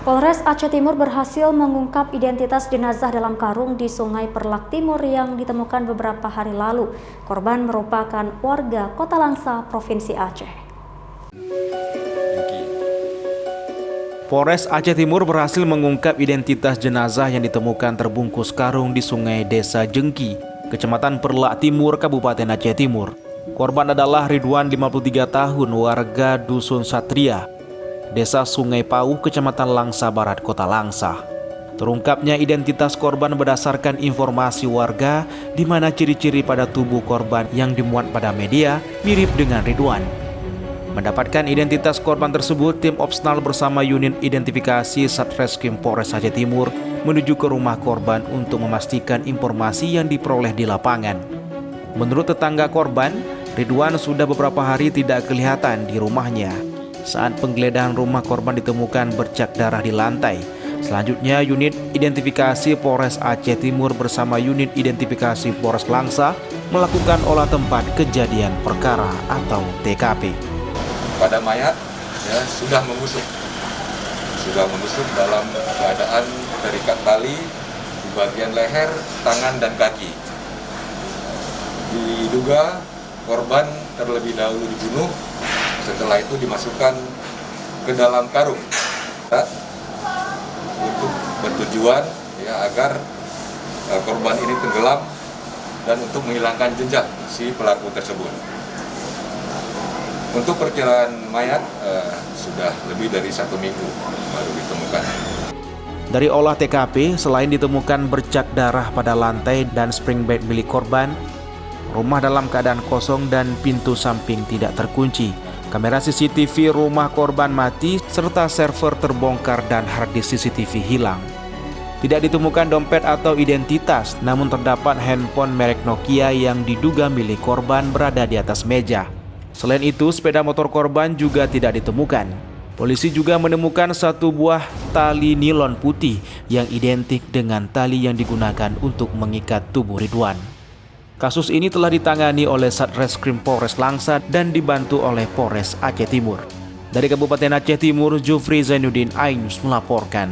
Polres Aceh Timur berhasil mengungkap identitas jenazah dalam karung di Sungai Perlak Timur yang ditemukan beberapa hari lalu. Korban merupakan warga Kota Langsa, Provinsi Aceh. Polres Aceh Timur berhasil mengungkap identitas jenazah yang ditemukan terbungkus karung di Sungai Desa Jengki, Kecamatan Perlak Timur, Kabupaten Aceh Timur. Korban adalah Ridwan, 53 tahun, warga Dusun Satria, Desa Sungai Pauh, Kecamatan Langsa Barat, Kota Langsa. Terungkapnya identitas korban berdasarkan informasi warga, di mana ciri-ciri pada tubuh korban yang dimuat pada media mirip dengan Ridwan. Mendapatkan identitas korban tersebut, tim Opsnal bersama unit identifikasi Satreskrim Polres Aceh Timur menuju ke rumah korban untuk memastikan informasi yang diperoleh di lapangan. Menurut tetangga korban, Ridwan sudah beberapa hari tidak kelihatan di rumahnya. Saat penggeledahan rumah korban ditemukan bercak darah di lantai. Selanjutnya, unit identifikasi Polres Aceh Timur bersama unit identifikasi Polres Langsa melakukan olah tempat kejadian perkara atau TKP. Pada mayat sudah membusuk dalam keadaan terikat tali di bagian leher, tangan, dan kaki. Diduga korban terlebih dahulu dibunuh, setelah itu dimasukkan ke dalam karung untuk bertujuan agar korban ini tenggelam dan untuk menghilangkan jejak si pelaku tersebut. Untuk perkiraan mayat sudah lebih dari 1 minggu baru ditemukan. Dari olah TKP, selain ditemukan bercak darah pada lantai dan spring bed milik korban, rumah dalam keadaan kosong dan pintu samping tidak terkunci. Kamera CCTV rumah korban mati serta server terbongkar dan harddisk CCTV hilang. Tidak ditemukan dompet atau identitas, namun terdapat handphone merek Nokia yang diduga milik korban berada di atas meja. Selain itu, sepeda motor korban juga tidak ditemukan. Polisi juga menemukan 1 buah tali nilon putih yang identik dengan tali yang digunakan untuk mengikat tubuh Ridwan. Kasus ini telah ditangani oleh Satreskrim Polres Langsa dan dibantu oleh Polres Aceh Timur. Dari Kabupaten Aceh Timur, Jufri Zainuddin, iNews melaporkan.